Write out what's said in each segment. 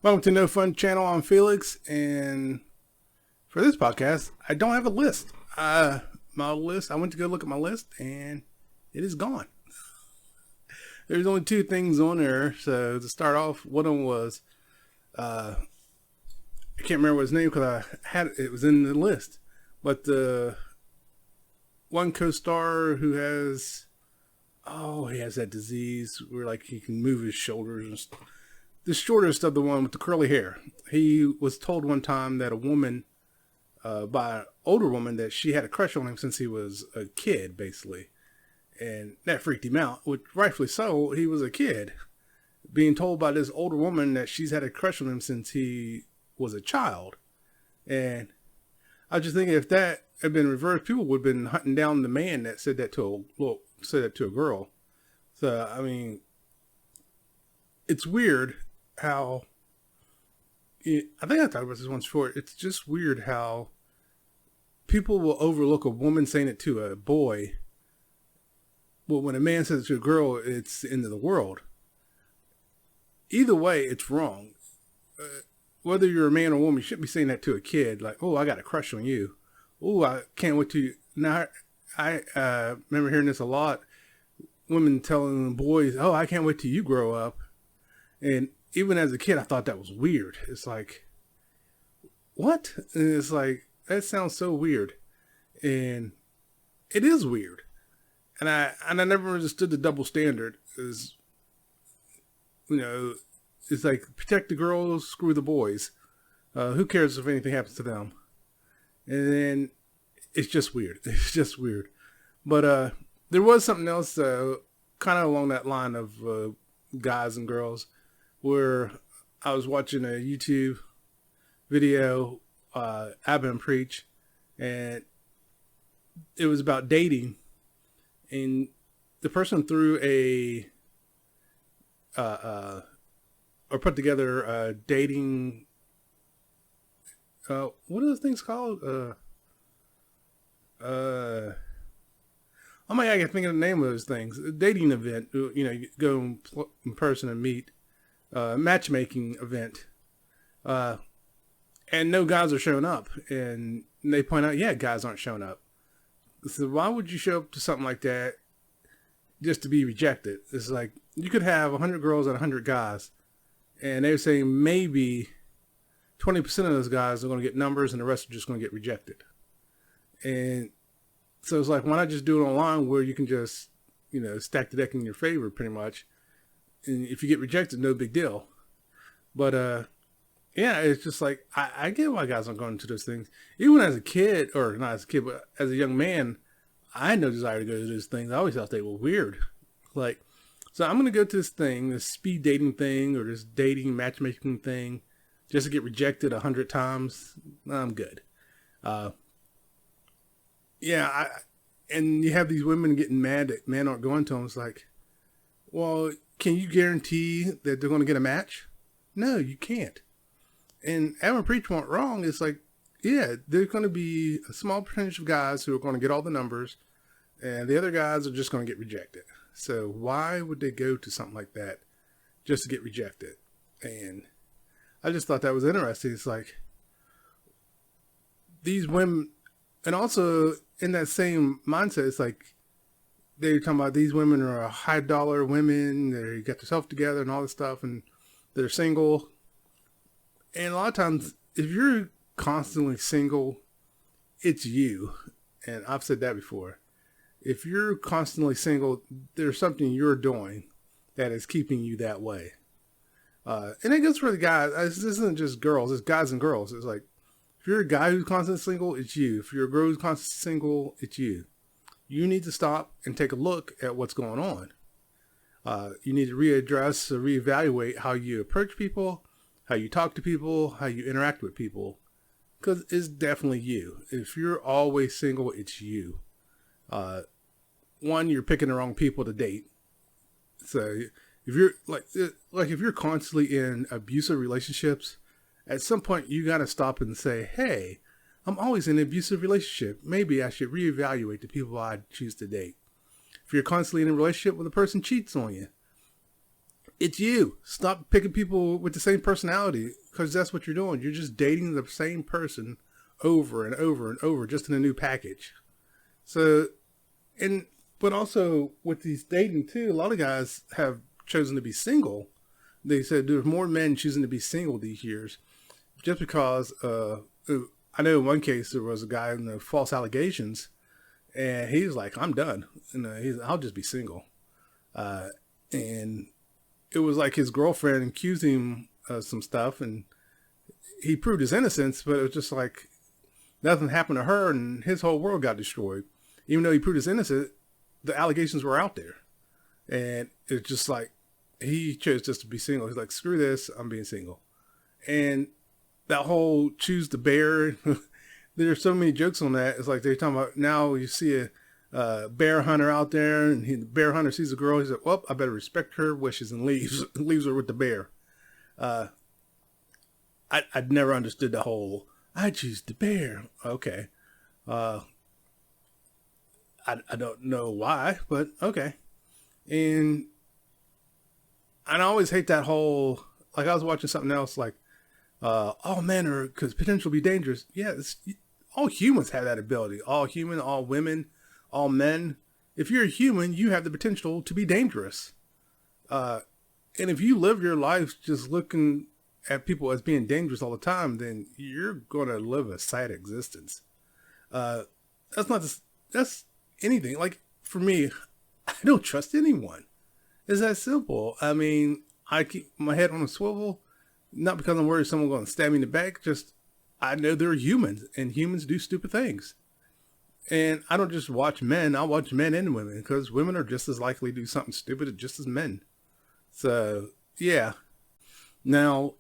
Welcome to No Fun Channel. I'm Felix, and for this podcast, I don't have a list. My list. I went to go look at my list, and it is gone. There's only two things on there. So to start off, one of them was I can't remember his name because it was in the list, but the one co-star who has he has that disease where like he can move his shoulders and stuff. The shortest of the one with the curly hair. He was told one time that a woman, by an older woman, that she had a crush on him since he was a kid, basically. And that freaked him out, which rightfully so. He was a kid. Being told by this older woman that she's had a crush on him since he was a child. And I was just thinking if that had been reversed, people would have been hunting down the man that said that to a girl. So, I mean, it's weird how I think I talked about this once before. It's just weird how people will overlook a woman saying it to a boy. Well, when a man says it to a girl, it's the end of the world. Either way, it's wrong. Whether you're a man or a woman, you shouldn't be saying that to a kid. Like, oh, I got a crush on you. Oh, I can't wait to. Now, I remember hearing this a lot. Women telling boys, oh, I can't wait till you grow up. And even as a kid, I thought that was weird. It's like, what? And it's like, that sounds so weird. And it is weird. And I never understood the double standard. Is, it's like, protect the girls, screw the boys. Who cares if anything happens to them? And then it's just weird. It's just weird. But there was something else kind of along that line of guys and girls, where I was watching a YouTube video, Abba and Preach, and it was about dating, and the person threw or put together a dating, what are those things called? Oh my God, I can't think of the name of those things. A dating event, you go in person and meet. Matchmaking event, and no guys are showing up, and they point out, yeah, guys aren't showing up. So why would you show up to something like that just to be rejected? It's like you could have 100 girls and 100 guys, and they're saying maybe 20% of those guys are going to get numbers and the rest are just going to get rejected. And so it's like, why not just do it online where you can just stack the deck in your favor pretty much. And if you get rejected, no big deal. But yeah, it's just like I get why guys aren't going to those things. Even as a kid, or not as a kid, but as a young man, I had no desire to go to those things. I always thought they were weird. Like, so I'm going to go to this thing, this speed dating thing, or this dating matchmaking thing, just to get rejected 100 times. I'm good. Yeah, and you have these women getting mad that men aren't going to them. It's like, well, can you guarantee that they're going to get a match? No, you can't. And Adam Preach went wrong. It's like, yeah, there's going to be a small percentage of guys who are going to get all the numbers, and the other guys are just going to get rejected. So why would they go to something like that just to get rejected? And I just thought that was interesting. It's like these women, and also in that same mindset, it's like, they're talking about these women are high dollar women. They got themselves together and all this stuff, and they're single. And a lot of times, if you're constantly single, it's you. And I've said that before. If you're constantly single, there's something you're doing that is keeping you that way. And it goes for the guys. This isn't just girls. It's guys and girls. It's like, if you're a guy who's constantly single, it's you. If you're a girl who's constantly single, it's you. You need to stop and take a look at what's going on. You need to readdress or reevaluate how you approach people, how you talk to people, how you interact with people. Because it's definitely you. If you're always single, it's you. One, you're picking the wrong people to date. So if you're if you're constantly in abusive relationships, at some point you got to stop and say, hey, I'm always in an abusive relationship. Maybe I should reevaluate the people I choose to date. If you're constantly in a relationship with a person cheats on you, It's you. Stop picking people with the same personality, because that's what you're doing. You're just dating the same person over and over and over, just in a new package. So, but also with these dating too, a lot of guys have chosen to be single. They said there's more men choosing to be single these years, just because. I know in one case there was a guy in the false allegations, and he's like, "I'm done. I'll just be single," and it was like his girlfriend accused him of some stuff, and he proved his innocence, but it was just like nothing happened to her, and his whole world got destroyed. Even though he proved his innocence, the allegations were out there, and it's just like he chose just to be single. He's like, screw this, I'm being single. And that whole choose the bear, there's so many jokes on that. It's like they're talking about now you see a bear hunter out there, and the bear hunter sees a girl. He's like, well, I better respect her wishes, and leaves her with the bear. I'd never understood the whole, I choose the bear. Okay. I don't know why, but okay. And I always hate that whole, like I was watching something else like, all men are, because potential be dangerous. Yeah, all humans have that ability. All human, all women, all men. If you're a human, you have the potential to be dangerous. And if you live your life just looking at people as being dangerous all the time, then you're going to live a sad existence. That's anything. Like for me, I don't trust anyone. It's that simple. I mean, I keep my head on a swivel, not because I'm worried someone's going to stab me in the back. Just, I know they're humans, and humans do stupid things. And I don't just watch men. I watch men and women, because women are just as likely to do something stupid just as men. So, yeah. Now,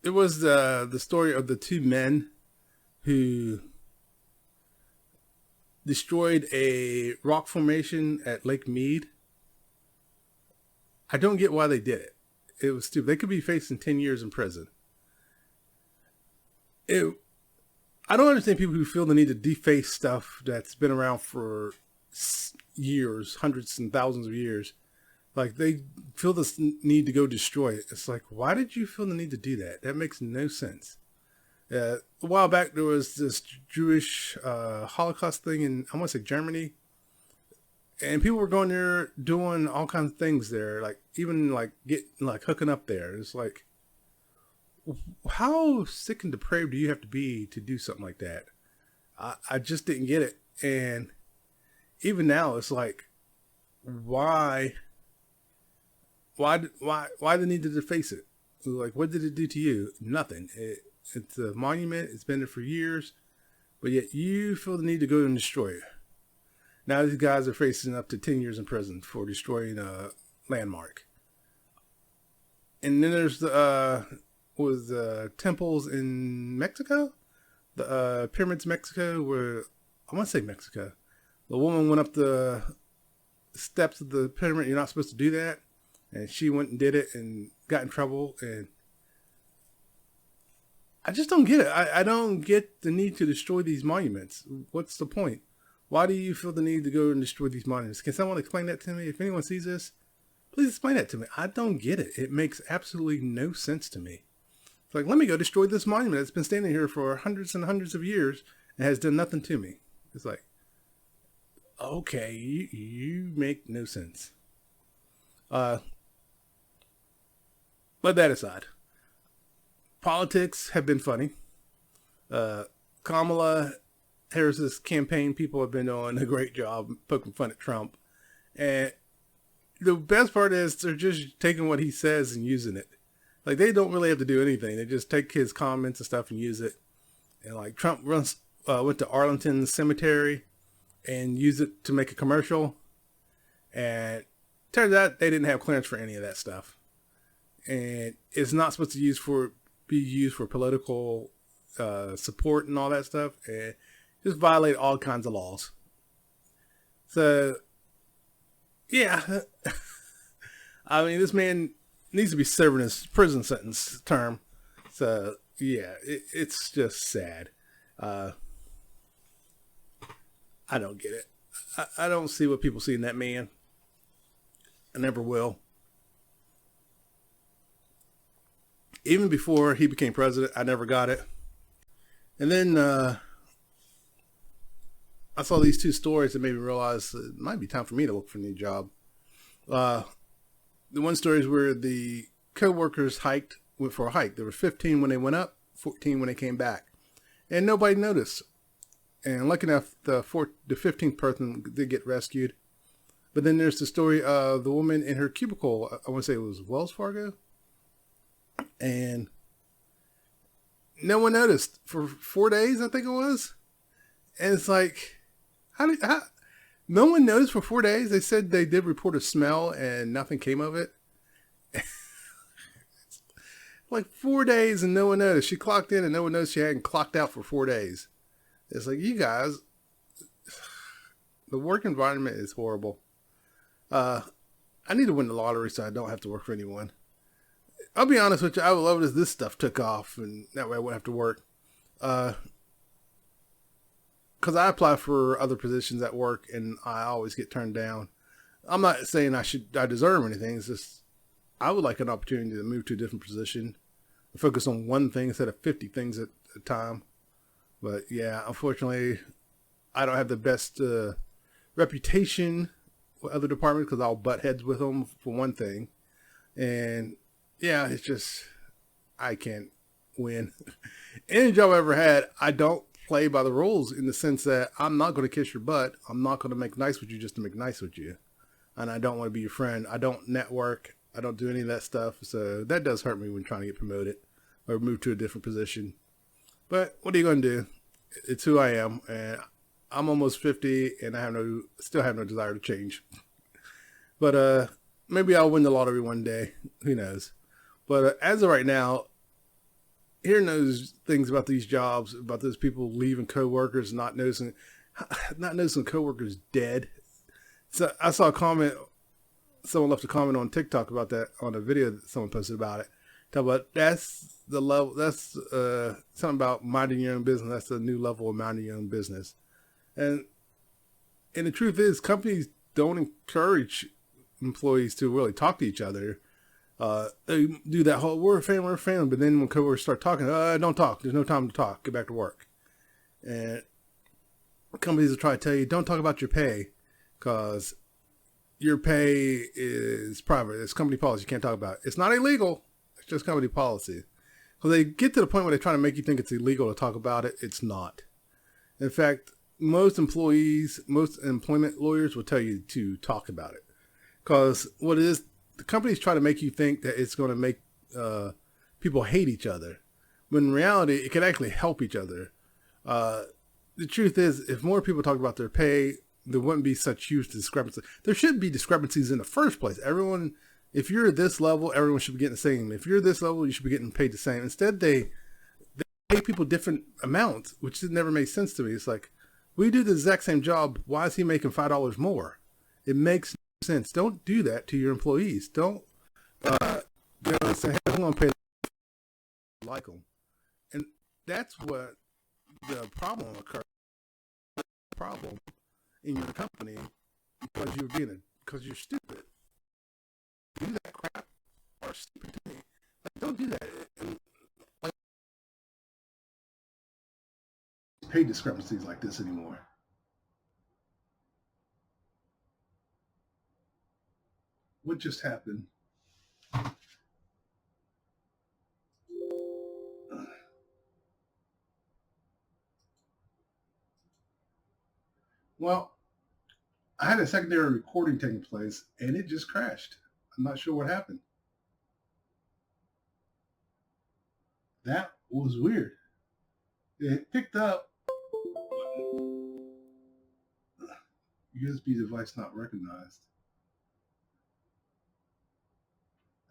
it was the story of the two men who destroyed a rock formation at Lake Mead. I don't get why they did it. It was stupid. They could be facing 10 years in prison. I don't understand people who feel the need to deface stuff that's been around for years, hundreds and thousands of years. Like, they feel this need to go destroy it. It's like, why did you feel the need to do that? That makes no sense. A while back, there was this Jewish Holocaust thing in, I want to say, Germany. And people were going there doing all kinds of things there. Like, even, like, hooking up there. It's like, how sick and depraved do you have to be to do something like that? I just didn't get it. And even now, it's like, why the need to deface it? Like, what did it do to you? Nothing. It's a monument. It's been there for years, but yet you feel the need to go and destroy it. Now these guys are facing up to 10 years in prison for destroying a landmark. And then there's the temples in Mexico, the pyramids in Mexico, where I want to say Mexico. The woman went up the steps of the pyramid. You're not supposed to do that. And she went and did it and got in trouble. And I just don't get it. I don't get the need to destroy these monuments. What's the point? Why do you feel the need to go and destroy these monuments? Can someone explain that to me? If anyone sees this, please explain that to me. I don't get it. It makes absolutely no sense to me. It's like, let me go destroy this monument that's been standing here for hundreds and hundreds of years and has done nothing to me. It's like, okay, you make no sense. But that aside, politics have been funny. Kamala Harris's campaign people have been doing a great job poking fun at Trump. And the best part is they're just taking what he says and using it. Like, they don't really have to do anything. They just take his comments and stuff and use it. And like, Trump went to Arlington Cemetery and used it to make a commercial. And turns out they didn't have clearance for any of that stuff. And it's not supposed to be used for political support and all that stuff. And just violate all kinds of laws. So, yeah. I mean, this man needs to be serving his prison sentence term. So, yeah, it's just sad. I don't get it. I don't see what people see in that man. I never will. Even before he became president, I never got it. And then I saw these two stories that made me realize it might be time for me to look for a new job. Uh, the one story is where the co-workers went for a hike. There were 15 when they went up, 14 when they came back. And nobody noticed. And lucky enough, the 15th person did get rescued. But then there's the story of the woman in her cubicle. I want to say it was Wells Fargo. And no one noticed for 4 days, I think it was. And it's like, how no one noticed for 4 days? They said they did report a smell and nothing came of it. Like 4 days and no one noticed. She clocked in and no one noticed she hadn't clocked out for 4 days. It's like, you guys, the work environment is horrible. I need to win the lottery so I don't have to work for anyone. I'll be honest with you, I would love it if this stuff took off and that way I wouldn't have to work. Because I apply for other positions at work and I always get turned down. I'm not saying I deserve anything. It's just, I would like an opportunity to move to a different position, focus on one thing instead of 50 things at a time. But yeah, unfortunately, I don't have the best reputation with other departments because I'll butt heads with them for one thing. And yeah, it's just, I can't win. Any job I ever had, I don't play by the rules in the sense that I'm not going to kiss your butt. I'm not going to make nice with you just to make nice with you. And I don't want to be your friend. I don't network. I don't do any of that stuff. So that does hurt me when trying to get promoted or move to a different position. But what are you going to do? It's who I am. And I'm almost 50 and I still have no desire to change. But maybe I'll win the lottery one day. Who knows? But as of right now, hearing those things about these jobs, about those people leaving coworkers, not noticing coworkers dead. So I saw a comment, someone left a comment on TikTok about that on a video that someone posted about it. Talk about that's the level. That's something about minding your own business. That's a new level of minding your own business. And the truth is, companies don't encourage employees to really talk to each other. They do that whole we're a family. But then when coworkers start talking, don't talk. There's no time to talk. Get back to work. And companies will try to tell you, don't talk about your pay because your pay is private. It's company policy. You can't talk about it. It's not illegal. It's just company policy. So they get to the point where they're trying to make you think it's illegal to talk about it. It's not. In fact, most employment lawyers will tell you to talk about it. Because what it is, the companies try to make you think that it's going to make people hate each other. When in reality, it can actually help each other. The truth is, if more people talk about their pay, there wouldn't be such huge discrepancies. There shouldn't be discrepancies in the first place. Everyone, if you're at this level, everyone should be getting the same. If you're this level, you should be getting paid the same. Instead, they pay people different amounts, which never made sense to me. It's like, we do the exact same job. Why is he making $5 more? It makes no sense. Don't do that to your employees. Don't say, hey, I'm going to pay like them. And that's what the problem occurs. Problem in your company because you're stupid. Do that crap or stupid to me. Like, don't do that. And, like, pay discrepancies like this anymore. What just happened? Well, I had a secondary recording taking place and it just crashed. I'm not sure what happened. That was weird. It picked up USB device not recognized.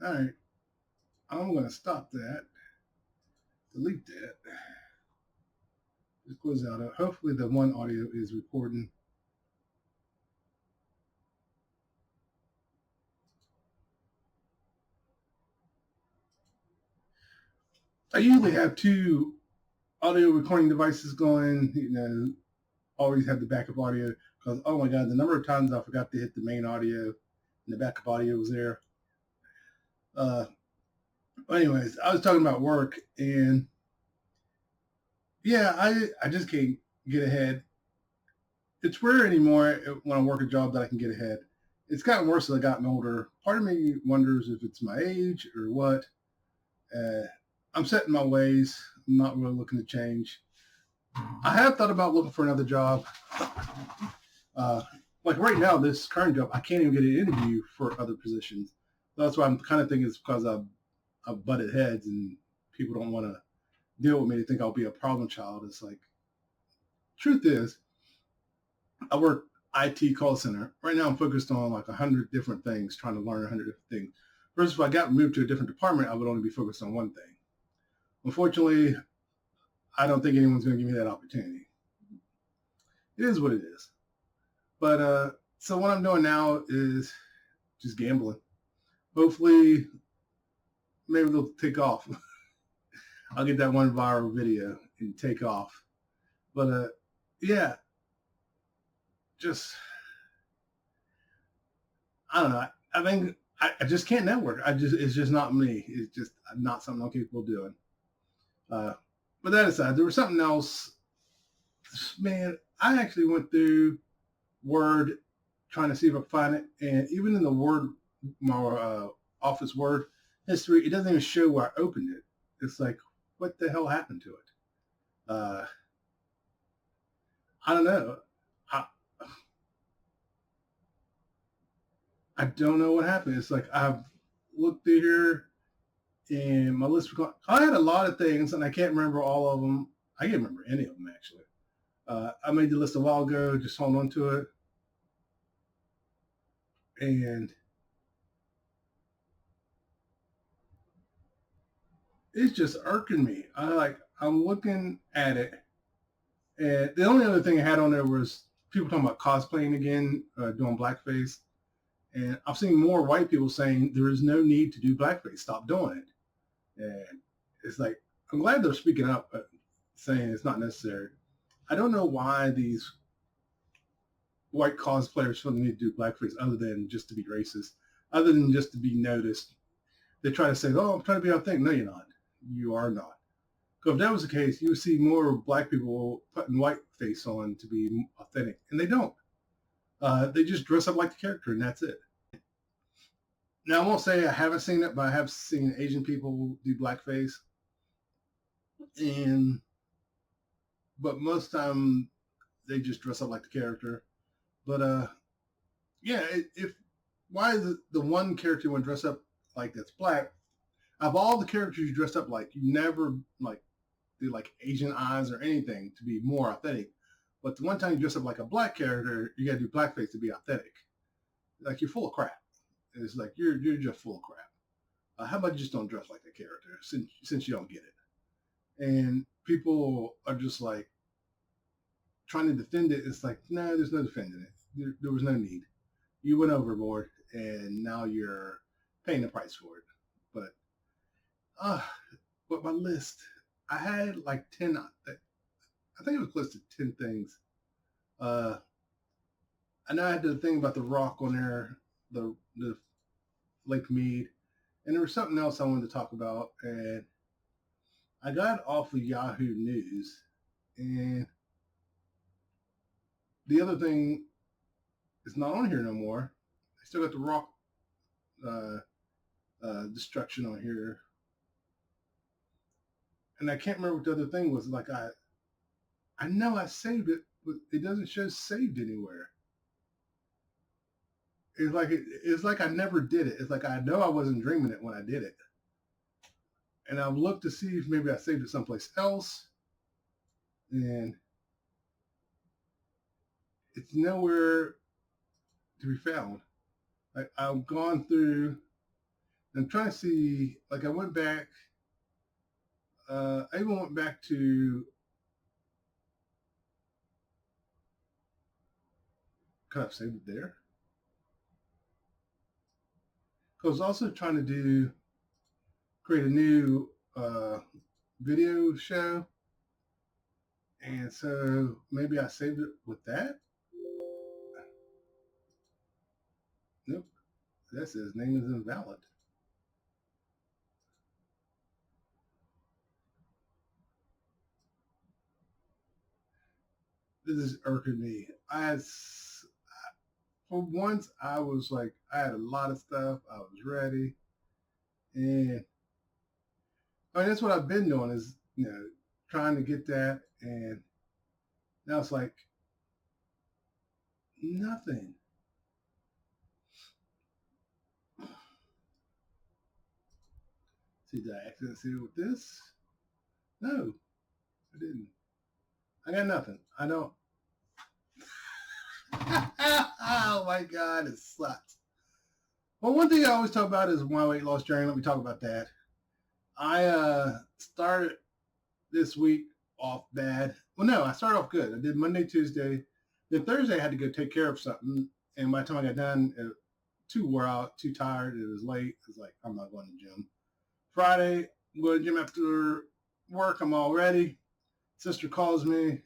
All right, I'm going to stop that. Delete that. Just close out. Hopefully the one audio is recording. I usually have two audio recording devices going, always have the backup audio because, oh my God, the number of times I forgot to hit the main audio and the backup audio was there. Anyways, I was talking about work, and yeah, I just can't get ahead. It's rare anymore when I work a job that I can get ahead. It's gotten worse as I've gotten older. Part of me wonders if it's my age or what. Uh, I'm set in my ways. I'm not really looking to change. I have thought about looking for another job. Uh, like right now, this current job, I can't even get an interview for other positions. That's why I'm kind of thinking it's because I've butted heads and people don't want to deal with me. They think I'll be a problem child. It's like, truth is, I work IT call center. Right now I'm focused on like 100 different things, trying to learn 100 different things. Versus if I got moved to a different department, I would only be focused on one thing. Unfortunately, I don't think anyone's going to give me that opportunity. It is what it is. But so what I'm doing now is just gambling. Hopefully, maybe they'll take off. I'll get that one viral video and take off. But yeah, just I don't know. I think I just can't network. It's just not me. It's just not something I'm capable of doing. But that aside, there was something else. Man, I actually went through Word trying to see if I could find it, and even in the Word, my Office Word history, it doesn't even show where I opened it. It's like, what the hell happened to it? I don't know. I, I don't know what happened. It's like I've looked through here and my list was gone. I had a lot of things and I can't remember all of them. I can't remember any of them actually. I made the list a while ago, just holding on to it. And it's just irking me. I'm looking at it. And the only other thing I had on there was people talking about cosplaying again, doing blackface. And I've seen more white people saying there is no need to do blackface. Stop doing it. And it's like, I'm glad they're speaking up, saying it's not necessary. I don't know why these white cosplayers feel the need to do blackface other than just to be racist, other than just to be noticed. They try to say, oh, I'm trying to be authentic. No, you're not. You are not. Because if that was the case, you would see more black people putting white face on to be authentic. And they don't. They just dress up like the character, and that's it. Now, I won't say I haven't seen it, but I have seen Asian people do blackface. But most time they just dress up like the character. But yeah, if why is the one character when dress up like that's black? Of all the characters you dressed up like, you never like do like Asian eyes or anything to be more authentic. But the one time you dress up like a black character, you gotta do blackface to be authentic. Like you're full of crap. It's like you're just full of crap. How about you just don't dress like the character since you don't get it? And people are just like trying to defend it. It's like, no, there's no defending it. There was no need. You went overboard, and now you're paying the price for it. But but my list, I had like 10. I think it was close to 10 things. I know I had the thing about the Rock on there, the Lake Mead, and there was something else I wanted to talk about, and I got off of Yahoo News, and the other thing is not on here no more. I still got the Rock destruction on here, and I can't remember what the other thing was. Like I know I saved it, but it doesn't show saved anywhere. It's like I never did it. It's like I know I wasn't dreaming it when I did it. And I've looked to see if maybe I saved it someplace else. And it's nowhere to be found. Like I've gone through and trying to see, like I went back, I even went back to, could I have saved it there? I was also trying to create a new video show. And so maybe I saved it with that. Nope. That says name is invalid. this is irking me. For once, I was like, I had a lot of stuff. I was ready. And I mean, that's what I've been doing is, trying to get that. And now it's like nothing. See, did I accidentally with this? No, I didn't. I got nothing. I don't. Oh my God, it sucks. Well, one thing I always talk about is my weight loss journey. Let me talk about that. I started this week off bad. Well, no, I started off good. I did Monday, Tuesday. Then Thursday, I had to go take care of something. And by the time I got done, too wore out, too tired. It was late. I was like, I'm not going to the gym. Friday, I'm going to the gym after work. I'm all ready. Sister calls me.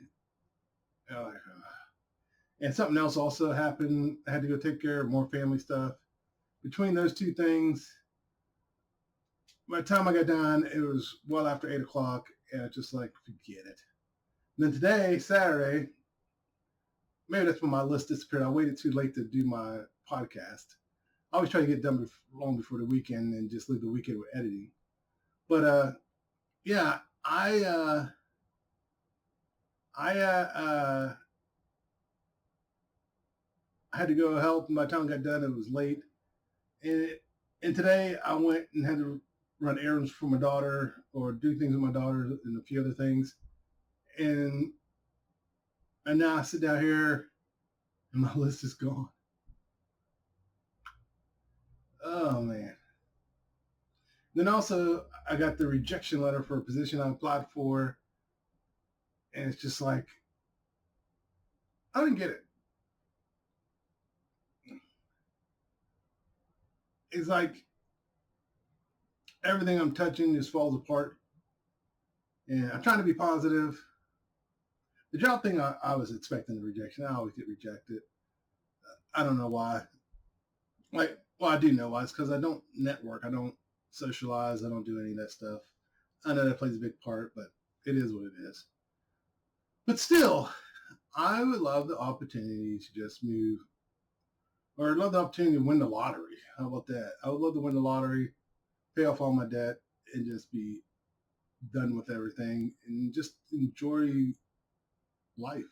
And something else also happened. I had to go take care of more family stuff. Between those two things, by the time I got done, it was well after 8 o'clock, and it's just like, forget it. And then today, Saturday, maybe that's when my list disappeared. I waited too late to do my podcast. I always try to get done long before the weekend and just leave the weekend with editing. But yeah, I had to go help, and by the time I got done, it was late. And today I went and had to run errands for my daughter or do things with my daughter and a few other things. And now I sit down here and my list is gone. Oh, man. Then also I got the rejection letter for a position I applied for. And it's just like, I didn't get it. It's like everything I'm touching just falls apart. And I'm trying to be positive. The job thing, I was expecting the rejection. I always get rejected. I don't know why. Well, I do know why. It's because I don't network. I don't socialize. I don't do any of that stuff. I know that plays a big part, but it is what it is. But still, I would love the opportunity to just move, or I'd love the opportunity to win the lottery. How about that? I would love to win the lottery, pay off all my debt, and just be done with everything and just enjoy life.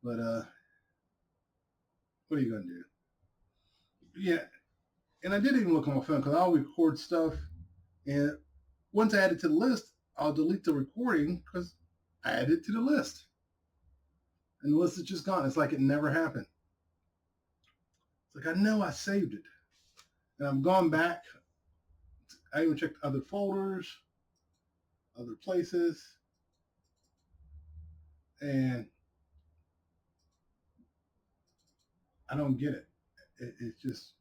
But what are you going to do? Yeah, and I did even look on my phone because I'll record stuff, and once I add it to the list, I'll delete the recording because I added it to the list. And the list is just gone. It's like it never happened. It's like I know I saved it. And I've gone back. I even checked other folders, other places, and I don't get it. It just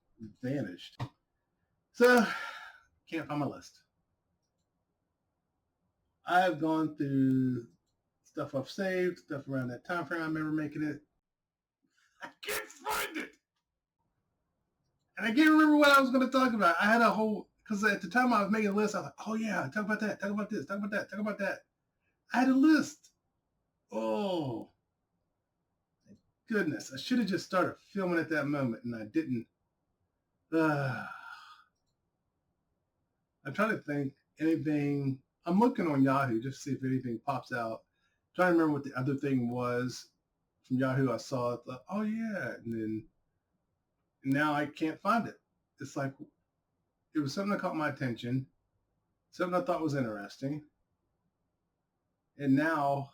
vanished. So, can't find my list. I've gone through stuff I've saved, stuff around that time frame I remember making it. I can't find it. And I can't remember what I was going to talk about. I had a whole, because at the time I was making a list, I was like, oh yeah, talk about that, talk about this, talk about that, talk about that. I had a list. Oh, thank goodness. I should have just started filming at that moment, and I didn't. I'm trying to think anything. I'm looking on Yahoo just to see if anything pops out. I'm trying to remember what the other thing was from Yahoo. I saw it. Thought, oh yeah, and then now I can't find it. It's like it was something that caught my attention, something I thought was interesting, and now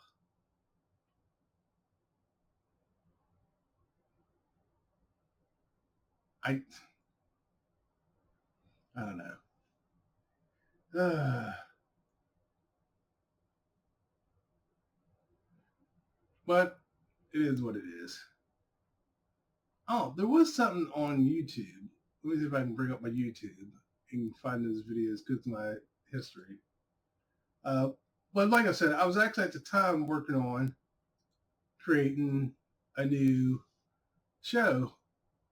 I don't know. But it is what it is. Oh, there was something on YouTube. Let me see if I can bring up my YouTube and find those videos. Go to my history. But like I said, I was actually at the time working on creating a new show.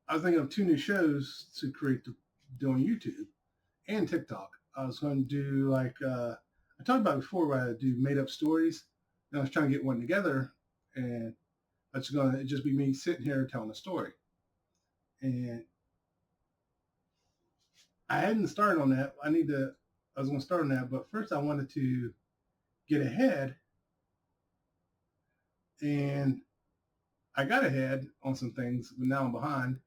I was thinking of 2 new shows to create doing YouTube and TikTok. I was going to do like, I talked about before where I do made up stories. And I was trying to get one together. And It's going to just be me sitting here telling a story. And I hadn't started on that. I was going to start on that, but first I wanted to get ahead, and I got ahead on some things, but now I'm behind.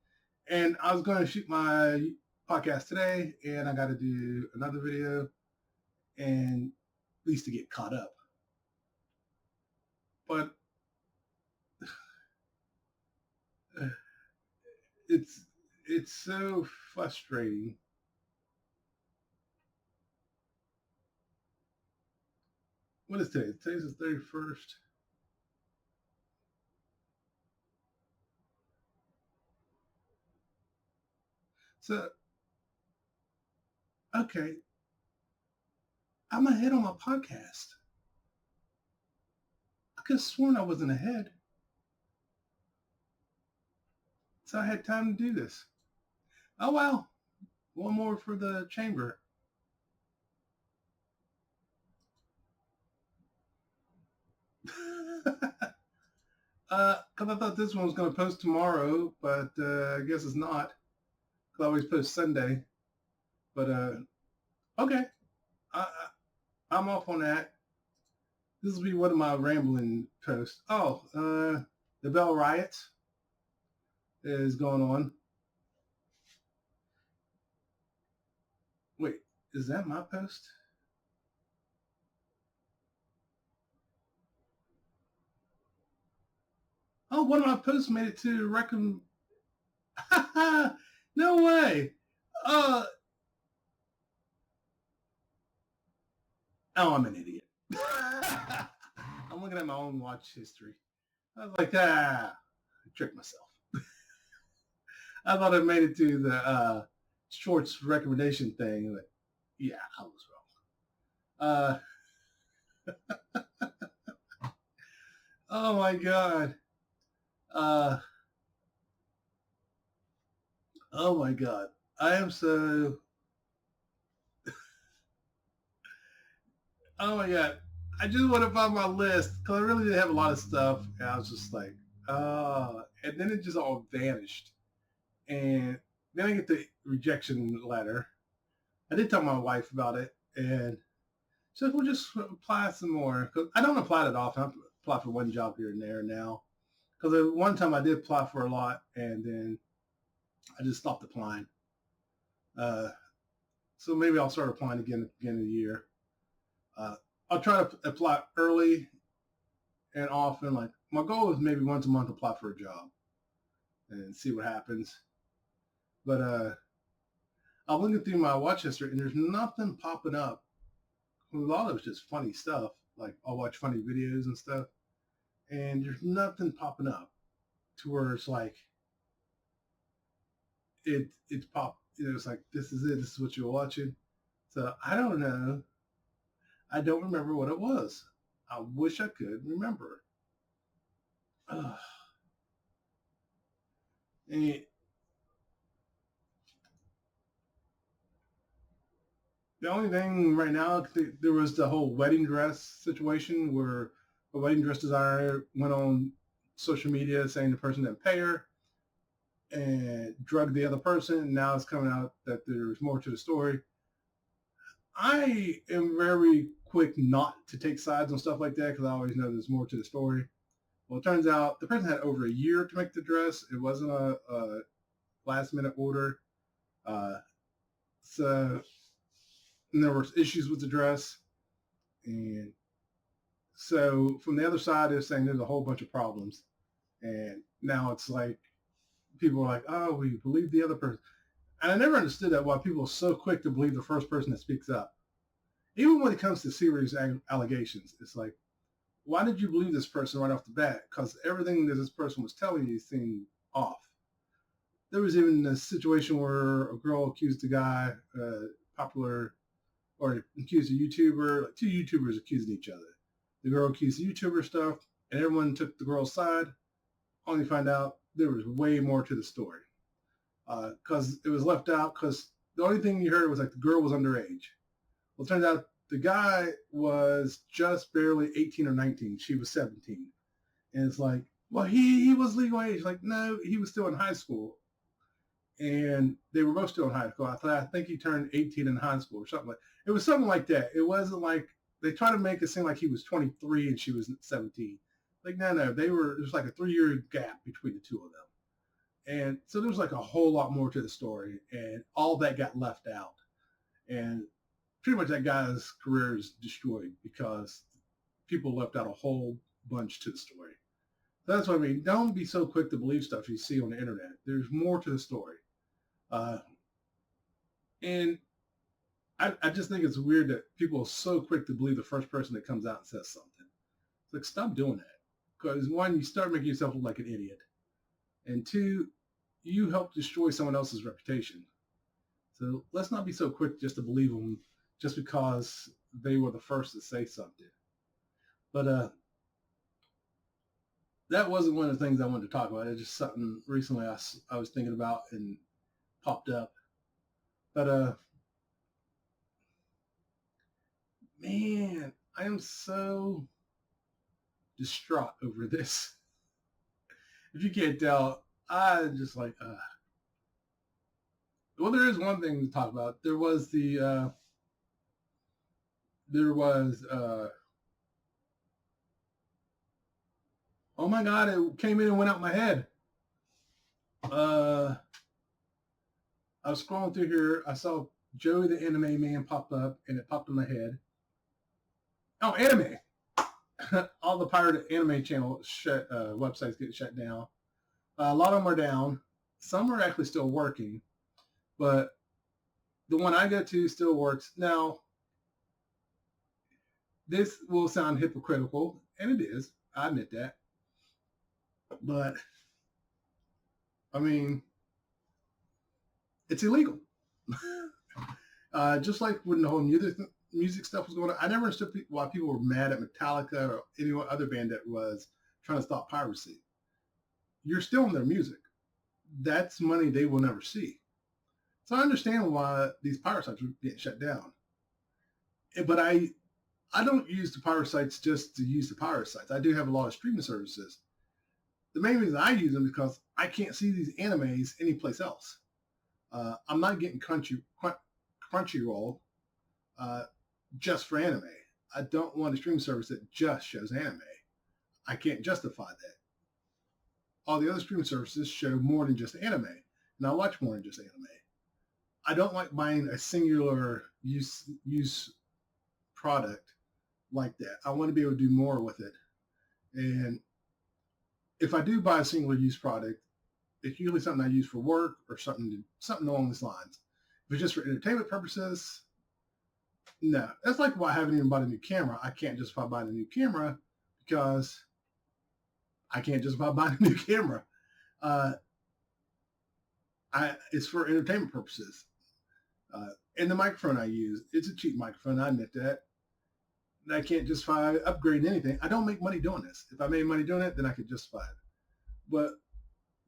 And I was going to shoot my podcast today, and I got to do another video, and at least to get caught up. But it's so frustrating. What is today? Today's the 31st. So, okay, I'm ahead on my podcast. I could have sworn I wasn't ahead. So I had time to do this. Oh, well. One more for the chamber. Because I thought this one was going to post tomorrow, but I guess it's not. Because I always post Sunday. But, okay. I'm off on that. This will be one of my rambling posts. Oh, the Bell Riots is going on. Wait, is that my post? Oh, one of my posts made it to no way. Oh, I'm an idiot. I'm looking at my own watch history. I was like, I tricked myself. I thought I made it to the shorts recommendation thing. But yeah, I was wrong. Oh my God. Oh my God. I am so... Oh my God. I just want to find my list because I really didn't have a lot of stuff. And I was just like, and then it just all vanished. And then I get the rejection letter. I did tell my wife about it, and she said, we'll just apply some more. Cause I don't apply that often. I apply for one job here and there now. Because one time I did apply for a lot, and then I just stopped applying. So maybe I'll start applying again at the beginning of the year. I'll try to apply early and often. Like my goal is maybe once a month apply for a job and see what happens. But I'm looking through my watch history and there's nothing popping up. A lot of it's just funny stuff. Like I'll watch funny videos and stuff, and there's nothing popping up to where it's like it's pop. It's like this is it. This is what you're watching. So I don't know. I don't remember what it was. I wish I could remember. And the only thing right now, there was the whole wedding dress situation where a wedding dress designer went on social media saying the person didn't pay her and drugged the other person. And now it's coming out that there's more to the story. I am very quick not to take sides on stuff like that because I always know there's more to the story. Well, it turns out the person had over a year to make the dress. It wasn't a last-minute order. So and there were issues with the dress. And so from the other side, they're saying there's a whole bunch of problems. And now it's like people are like, oh, we believe the other person. And I never understood that why people are so quick to believe the first person that speaks up. Even when it comes to serious allegations, it's like, why did you believe this person right off the bat? Because everything that this person was telling you seemed off. There was even a situation where a girl accused a guy, popular, or accused a YouTuber, like two YouTubers accusing each other. The girl accused the YouTuber stuff, and everyone took the girl's side, only to find out there was way more to the story. Because it was left out, because the only thing you heard was like the girl was underage. Well, it turns out the guy was just barely 18 or 19. She was 17. And it's like, Well, he was legal age. Like, no, he was still in high school, and they were both still in high school. I think he turned 18 in high school or something like. It was something like that. It wasn't like they tried to make it seem like he was 23 and she was 17. Like, no, they were. There's like a 3-year gap between the two of them, and so there was like a whole lot more to the story, and all that got left out, and pretty much that guy's career is destroyed because people left out a whole bunch to the story. That's what I mean. Don't be so quick to believe stuff you see on the internet. There's more to the story. Uh, and I just think it's weird that people are so quick to believe the first person that comes out and says something. It's like, stop doing that. Because one, you start making yourself look like an idiot. And two, you help destroy someone else's reputation. So let's not be so quick just to believe them just because they were the first to say something. But that wasn't one of the things I wanted to talk about. It's just something recently I was thinking about and popped up. But man, I am so distraught over this. If you can't tell, I'm just like, well, there is one thing to talk about. There was oh my God, it came in and went out my head. I was scrolling through here. I saw Joey the Anime Man pop up, and it popped in my head. Oh, anime. All the pirated anime channel websites get shut down. A lot of them are down. Some are actually still working, but the one I go to still works. Now, this will sound hypocritical, and it is. I admit that. But, I mean, it's illegal. Just like when the whole music stuff was going on, I never understood why people were mad at Metallica or any other band that was trying to stop piracy. You're still in their music. That's money they will never see. So I understand why these pirate sites are getting shut down. But I don't use the pirate sites just to use the pirate sites. I do have a lot of streaming services. The main reason I use them is because I can't see these animes anyplace else. I'm not getting Crunchyroll just for anime. I don't want a streaming service that just shows anime. I can't justify that. All the other streaming services show more than just anime, and I watch more than just anime. I don't like buying a singular use product like that. I want to be able to do more with it. And if I do buy a singular use product, it's usually something I use for work or something along these lines. If it's just for entertainment purposes, no. That's like why I haven't even bought a new camera. I can't justify buying a new camera because I can't justify buying a new camera. It's for entertainment purposes. And the microphone I use, it's a cheap microphone. I admit that. I can't justify upgrading anything. I don't make money doing this. If I made money doing it, then I could justify it. But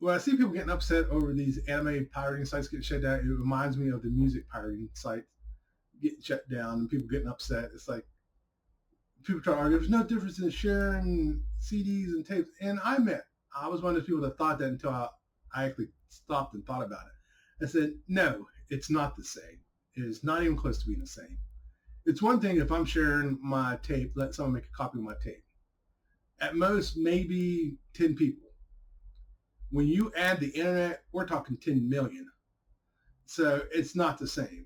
when I see people getting upset over these anime pirating sites getting shut down, it reminds me of the music pirating sites getting shut down and people getting upset. It's like people try to argue there's no difference in sharing CDs and tapes. And I admit, I was one of those people that thought that until I actually stopped and thought about it. I said, no, it's not the same. It is not even close to being the same. It's one thing if I'm sharing my tape, let someone make a copy of my tape. At most, maybe 10 people. When you add the internet, we're talking 10 million. So it's not the same.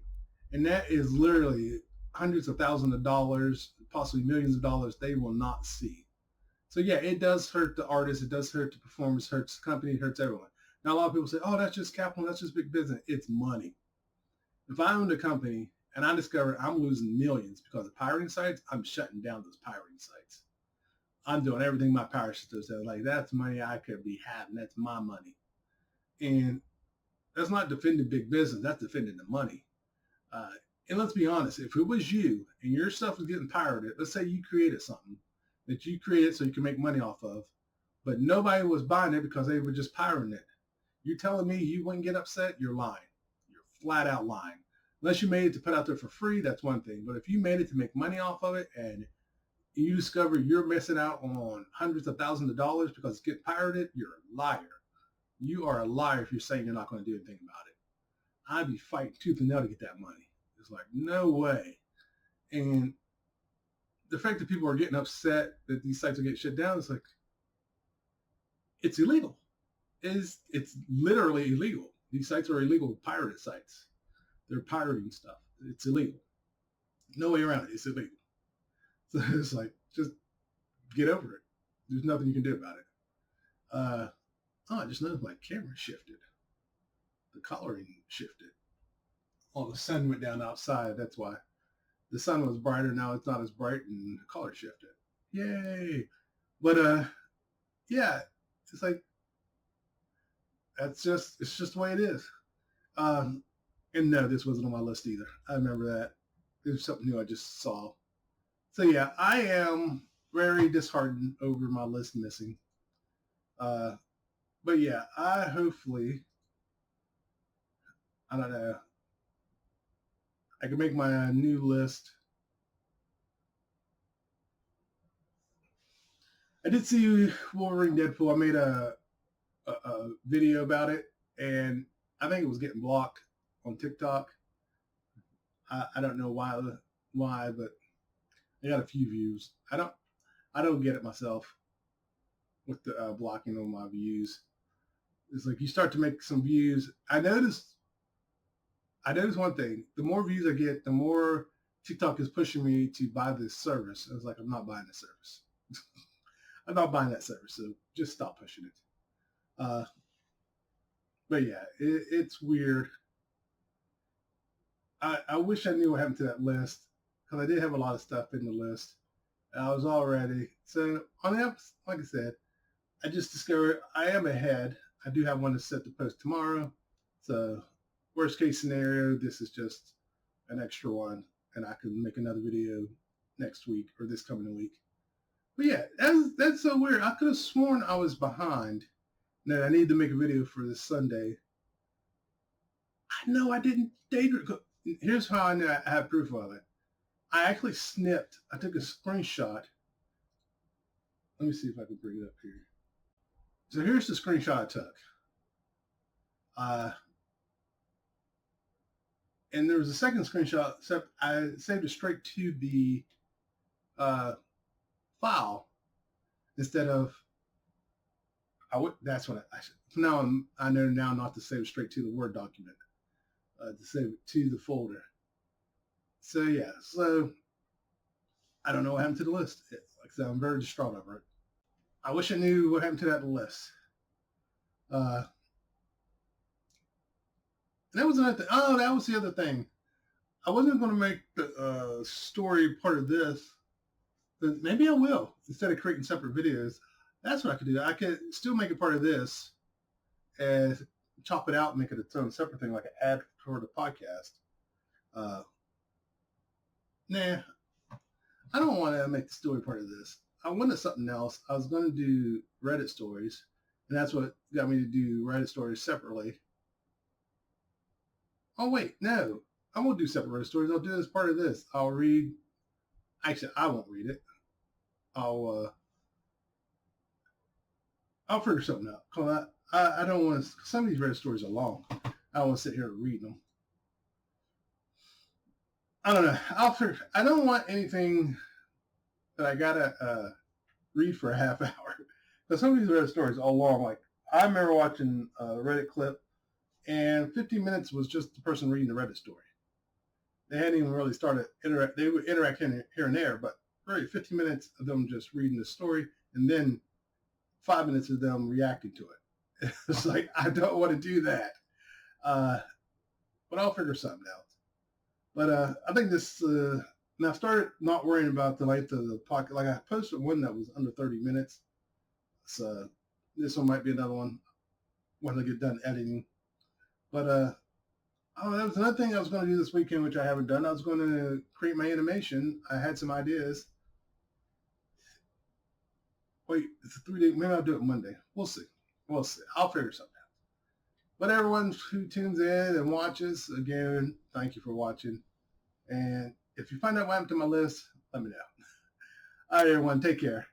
And that is literally hundreds of thousands of dollars, possibly millions of dollars they will not see. So yeah, it does hurt the artist. It does hurt the performers, hurts the company, it hurts everyone. Now a lot of people say, oh, that's just capital, that's just big business. It's money. If I owned a company and I discovered I'm losing millions because of pirating sites, I'm shutting down those pirating sites. I'm doing everything my pirate sister said. Like, that's money I could be having. That's my money. And that's not defending big business. That's defending the money. And let's be honest. If it was you and your stuff was getting pirated, let's say you created something that you created so you can make money off of, but nobody was buying it because they were just pirating it. You're telling me you wouldn't get upset? You're lying. You're flat out lying. Unless you made it to put out there for free, that's one thing. But if you made it to make money off of it and you discover you're missing out on hundreds of thousands of dollars because it's getting pirated, you're a liar. You are a liar if you're saying you're not going to do anything about it. I'd be fighting tooth and nail to get that money. It's like, no way. And the fact that people are getting upset that these sites are getting shut down is like, it's illegal. It's literally illegal. These sites are illegal pirated sites. They're pirating stuff. It's illegal. No way around it. It's illegal. So it's like, just get over it. There's nothing you can do about it. I just noticed my camera shifted. The coloring shifted. Oh, the sun went down outside. That's why. The sun was brighter. Now it's not as bright and the color shifted. Yay. But, yeah, it's like, it's just the way it is. And no, this wasn't on my list either. I remember that. It was something new I just saw. So yeah, I am very disheartened over my list missing. But yeah, I don't know, I can make my new list. I did see Wolverine Deadpool. I made a video about it, and I think it was getting blocked on TikTok. I don't know why, but I got a few views. I don't get it myself with the blocking on my views. It's like you start to make some views. I noticed one thing. The more views I get, the more TikTok is pushing me to buy this service. I was like, I'm not buying this service. I'm not buying that service, so just stop pushing it. But yeah, it's weird. I wish I knew what happened to that list, because I did have a lot of stuff in the list. And I was all ready. So on the apps, like I said, I just discovered I am ahead. I do have one to set to post tomorrow. So worst case scenario, this is just an extra one, and I can make another video next week or this coming week. But yeah, that's so weird. I could have sworn I was behind. That I need to make a video for this Sunday. I know I didn't date record. Here's how I know I have proof of it. I actually snipped. I took a screenshot. Let me see if I can bring it up here. So here's the screenshot I took. And there was a second screenshot, except I saved it straight to the file instead of. That's what I should. Now I know now not to save it straight to the Word document. To save it to the folder. So yeah, so I don't know what happened to the list. Like I said, I'm very distraught over it. I wish I knew what happened to that list. And that was another thing. Oh, that was the other thing. I wasn't going to make the story part of this, but maybe I will instead of creating separate videos. That's what I could do. I could still make it part of this and chop it out and make it its own separate thing, like an ad for the podcast. Nah, I don't want to make the story part of this. I wanted something else. I was going to do Reddit stories, and that's what got me to do Reddit stories separately. Oh, wait, no. I won't do separate Reddit stories. I'll do it as part of this. I'll read. Actually, I won't read it. I'll figure something out. Cause I don't want to. Some of these Reddit stories are long. I don't want to sit here and read them. I don't know. I don't want anything that I gotta read for a half hour. Because some of these Reddit stories are all long. Like I remember watching a Reddit clip, and 15 minutes was just the person reading the Reddit story. They hadn't even really started interact. They would interact here and there, but really 15 minutes of them just reading the story, and then 5 minutes of them reacting to it. It's like I don't want to do that, but I'll figure something out. But I think this. Now I started not worrying about the length of the podcast. Like I posted one that was under 30 minutes. So this one might be another one when I get done editing. But that was another thing I was going to do this weekend, which I haven't done. I was going to create my animation. I had some ideas. Wait, it's a 3-day. Maybe I'll do it Monday. We'll see. I'll figure something out. But everyone who tunes in and watches, again, thank you for watching. And if you find out what happened to my list, let me know. All right, everyone. Take care.